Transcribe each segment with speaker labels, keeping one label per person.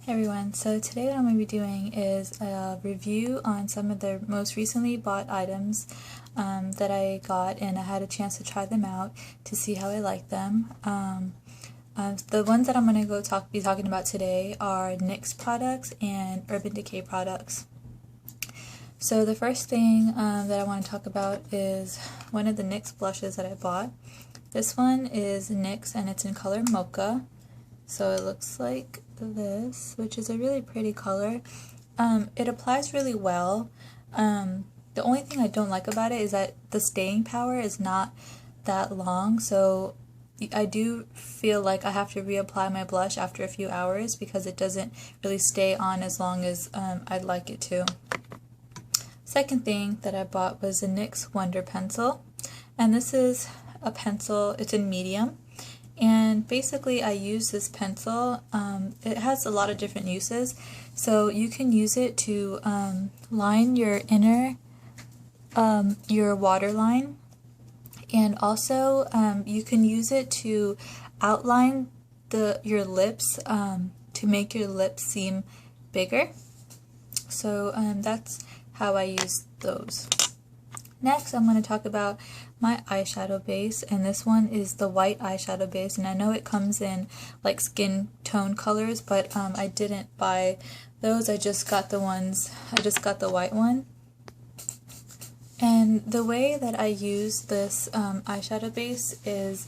Speaker 1: Hey everyone, so today what I'm going to be doing is a review on some of the most recently bought items that I got, and I had a chance to try them out to see how I like them. The ones that I'm going to be talking about today are NYX products and Urban Decay products. So the first thing that I want to talk about is one of the NYX blushes that I bought. This one is NYX and it's in color Mocha. So it looks like this, which is a really pretty color. It applies really well. The only thing I don't like about it is that the staying power is not that long, so I do feel like I have to reapply my blush after a few hours because it doesn't really stay on as long as I'd like it to. Second thing that I bought was a NYX Wonder Pencil, and this is a pencil, it's in medium. And basically I use this pencil, it has a lot of different uses, so you can use it to line your inner, your waterline, and also you can use it to outline your lips to make your lips seem bigger. So that's how I use those. Next, I'm going to talk about my eyeshadow base, and this one is the white eyeshadow base, and I know it comes in like skin tone colors, but I didn't buy those. I just got the white one. And the way that I use this eyeshadow base is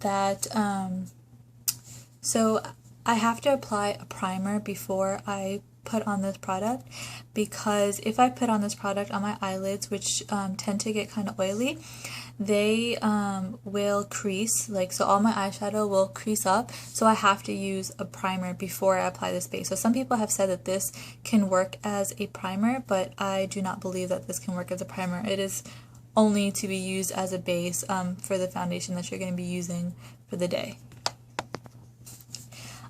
Speaker 1: that so I have to apply a primer before I put on this product, because if I put on this product on my eyelids, which tend to get kind of oily, they will crease, so all my eyeshadow will crease up, so I have to use a primer before I apply this base. So some people have said that this can work as a primer, but I do not believe that this can work as a primer. It is only to be used as a base for the foundation that you're going to be using for the day.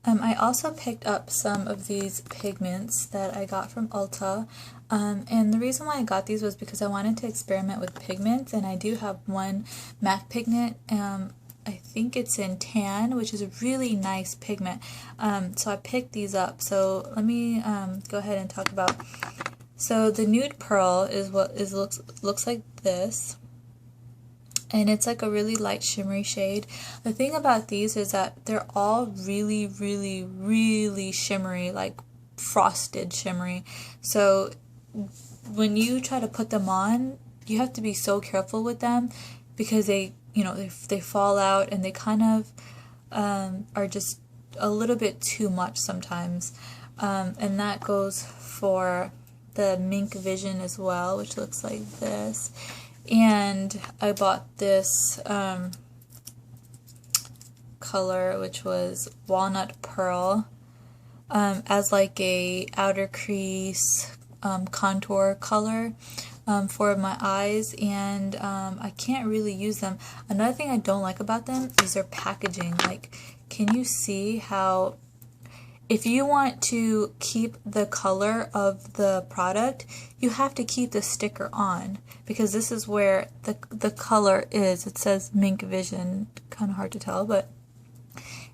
Speaker 1: I also picked up some of these pigments that I got from Ulta, and the reason why I got these was because I wanted to experiment with pigments, and I do have one MAC pigment. I think it's in tan, which is a really nice pigment, so I picked these up. So let me go ahead and talk about. So the Nude Pearl is what looks like this. And it's like a really light shimmery shade. The thing about these is that they're all really, really, really shimmery, like frosted shimmery. So when you try to put them on, you have to be so careful with them because they fall out, and they kind of are just a little bit too much sometimes. And that goes for the Mink Vision as well, which looks like this. And I bought this color, which was Walnut Pearl, as like a outer crease contour color for my eyes, and I can't really use them. Another thing I don't like about them is their packaging. Like, can you see how if you want to keep the color of the product, you have to keep the sticker on, because this is where the color is. It says Mink Vision, kind of hard to tell,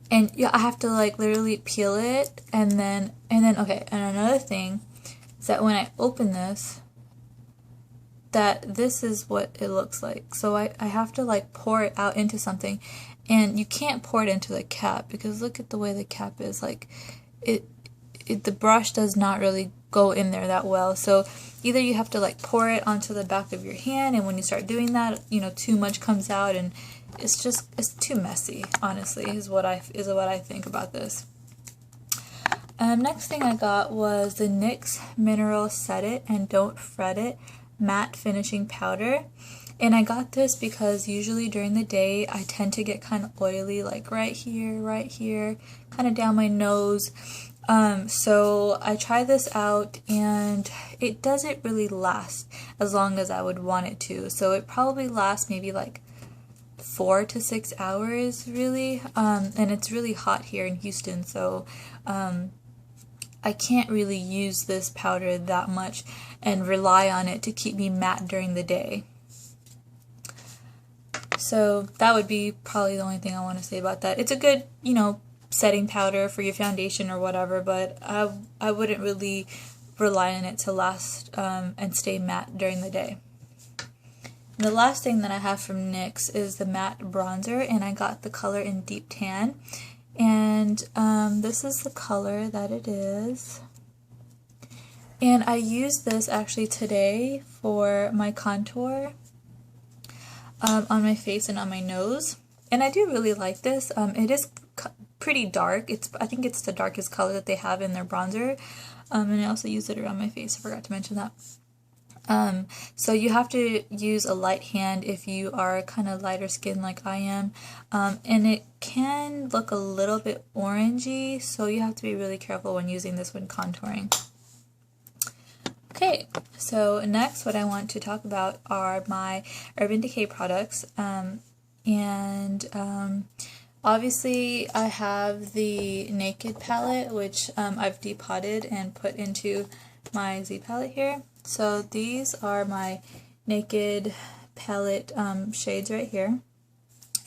Speaker 1: and yeah, I have to like literally peel it, and then okay. And another thing is that when I open this, that this is what it looks like. So I have to like pour it out into something, and you can't pour it into the cap because look at the way the cap is. Like the brush does not really go in there that well. So either you have to like pour it onto the back of your hand, and when you start doing that, too much comes out, and it's too messy, honestly, is what I think about this. Next thing I got was the NYX Mineral Set It and Don't Fret It Matte Finishing Powder. And I got this because usually during the day I tend to get kind of oily, like right here, kind of down my nose. So I tried this out, and it doesn't really last as long as I would want it to. So it probably lasts maybe like 4 to 6 hours, really. And it's really hot here in Houston, so I can't really use this powder that much and rely on it to keep me matte during the day. So that would be probably the only thing I want to say about that. It's a good, setting powder for your foundation or whatever, but I wouldn't really rely on it to last and stay matte during the day. And the last thing that I have from NYX is the matte bronzer, and I got the color in Deep Tan. And this is the color that it is. And I used this actually today for my contour on my face and on my nose. And I do really like this. It is pretty dark. I think it's the darkest color that they have in their bronzer. And I also used it around my face. I forgot to mention that. So you have to use a light hand if you are kind of lighter skin like I am. And it can look a little bit orangey, so you have to be really careful when using this when contouring. Okay, so next what I want to talk about are my Urban Decay products. Obviously I have the Naked palette, which I've depotted and put into my Z palette here. So these are my Naked palette shades right here,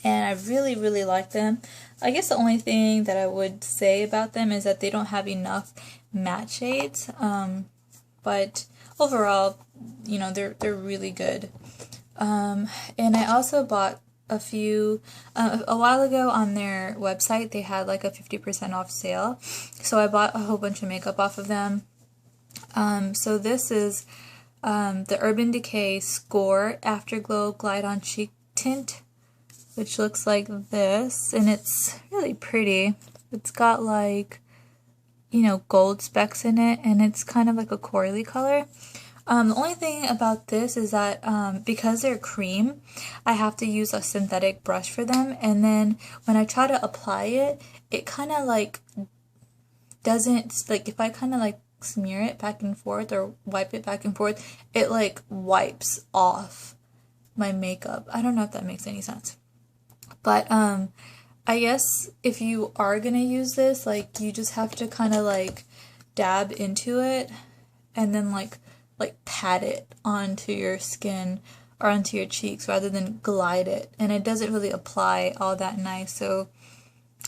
Speaker 1: and I really like them. I guess the only thing that I would say about them is that they don't have enough matte shades, but overall, you know, they're really good. And I also bought a few a while ago on their website. They had like a 50% off sale, so I bought a whole bunch of makeup off of them. So this is the Urban Decay Score Afterglow Glide On Cheek Tint, which looks like this, and it's really pretty. It's got like, you know, gold specks in it, and it's kind of like a corally color. The only thing about this is that because they're cream, I have to use a synthetic brush for them, and then when I try to apply it, it kind of like doesn't, like if I kind of like smear it back and forth or wipe it back and forth, it like wipes off my makeup. I don't know if that makes any sense. But I guess if you are gonna use this, like you just have to kind of like dab into it and then like pat it onto your skin or onto your cheeks rather than glide it, and it doesn't really apply all that nice. So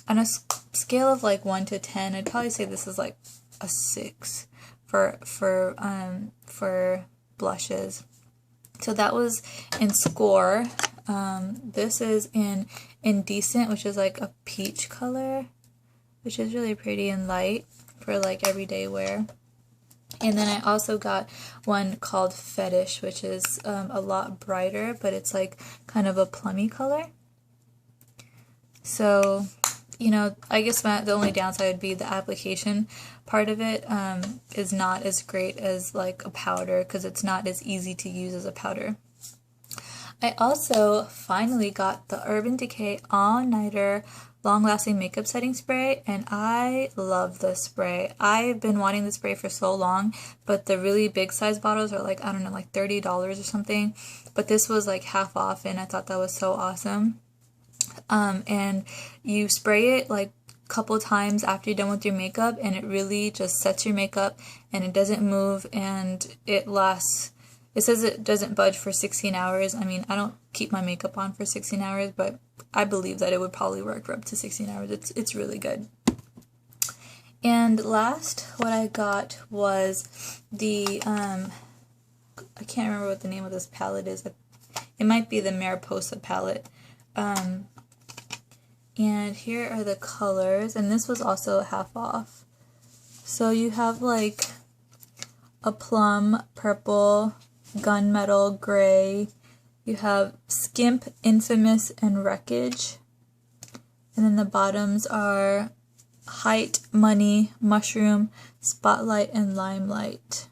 Speaker 1: on a scale of like 1 to 10, I'd probably say this is like a 6 for blushes. So that was in Score. This is in Indecent, which is like a peach color, which is really pretty and light for like everyday wear. And then I also got one called Fetish, which is a lot brighter, but it's like kind of a plummy color. So, you know, I guess the only downside would be the application part of it is not as great as like a powder, because it's not as easy to use as a powder. I also finally got the Urban Decay All Nighter Long Lasting Makeup Setting Spray, and I love this spray. I've been wanting this spray for so long, but the really big size bottles are like, I don't know, like $30 or something, but this was like half off, and I thought that was so awesome. And you spray it like a couple times after you're done with your makeup, and it really just sets your makeup, and it doesn't move, and it lasts. It says it doesn't budge for 16 hours. I mean, I don't keep my makeup on for 16 hours, but I believe that it would probably work for up to 16 hours. It's really good. And last, what I got was the, I can't remember what the name of this palette is. It might be the Mariposa palette. And here are the colors, and this was also half off. So you have like a plum, purple, gunmetal, gray. You have Skimp, Infamous, and Wreckage. And then the bottoms are Height, Money, Mushroom, Spotlight, and Limelight.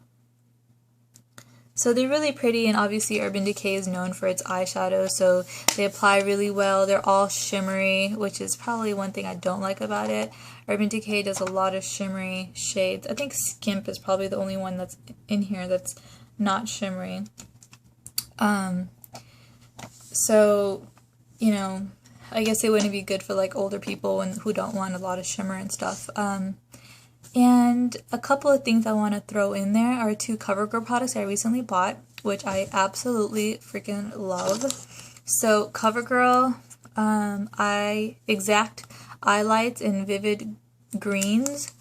Speaker 1: So they're really pretty, and obviously Urban Decay is known for its eyeshadow, so they apply really well. They're all shimmery, which is probably one thing I don't like about it. Urban Decay does a lot of shimmery shades. I think Skimp is probably the only one that's in here that's not shimmery. So, you know, I guess it wouldn't be good for like older people who don't want a lot of shimmer and stuff. And a couple of things I want to throw in there are 2 CoverGirl products I recently bought, which I absolutely freaking love. So CoverGirl, Exact highlights in vivid greens.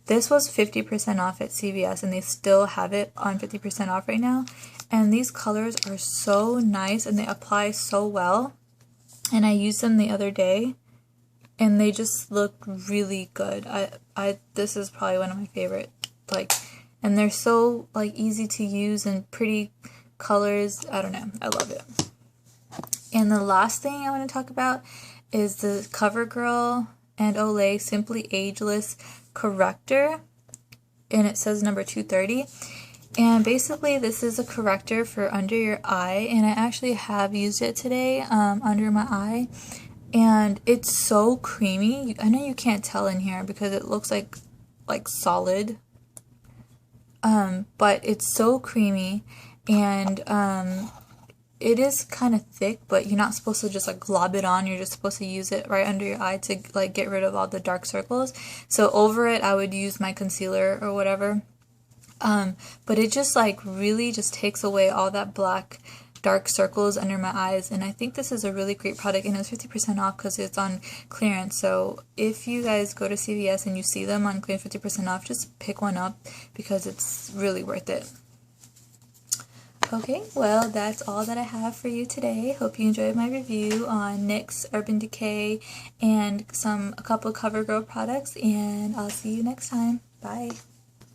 Speaker 1: This was 50% off at CVS, and they still have it on 50% off right now. And these colors are so nice, and they apply so well. And I used them the other day, and they just look really good. This is probably one of my favorite, like, and they're so like easy to use and pretty colors. I don't know, I love it. And the last thing I want to talk about is the CoverGirl and Olay Simply Ageless Corrector, and it says number 230. And basically this is a corrector for under your eye, and I actually have used it today under my eye, and it's so creamy. I know you can't tell in here because it looks like solid, but it's so creamy, and it is kind of thick, but you're not supposed to just like glob it on. You're just supposed to use it right under your eye to like get rid of all the dark circles. So over it, I would use my concealer or whatever. But it just like really just takes away all that black dark circles under my eyes, and I think this is a really great product, and it was 50% off because it's on clearance. So if you guys go to CVS and you see them on clearance 50% off, just pick one up because it's really worth it. Okay, well, that's all that I have for you today. Hope you enjoyed my review on NYX, Urban Decay, and a couple CoverGirl products, and I'll see you next time. Bye.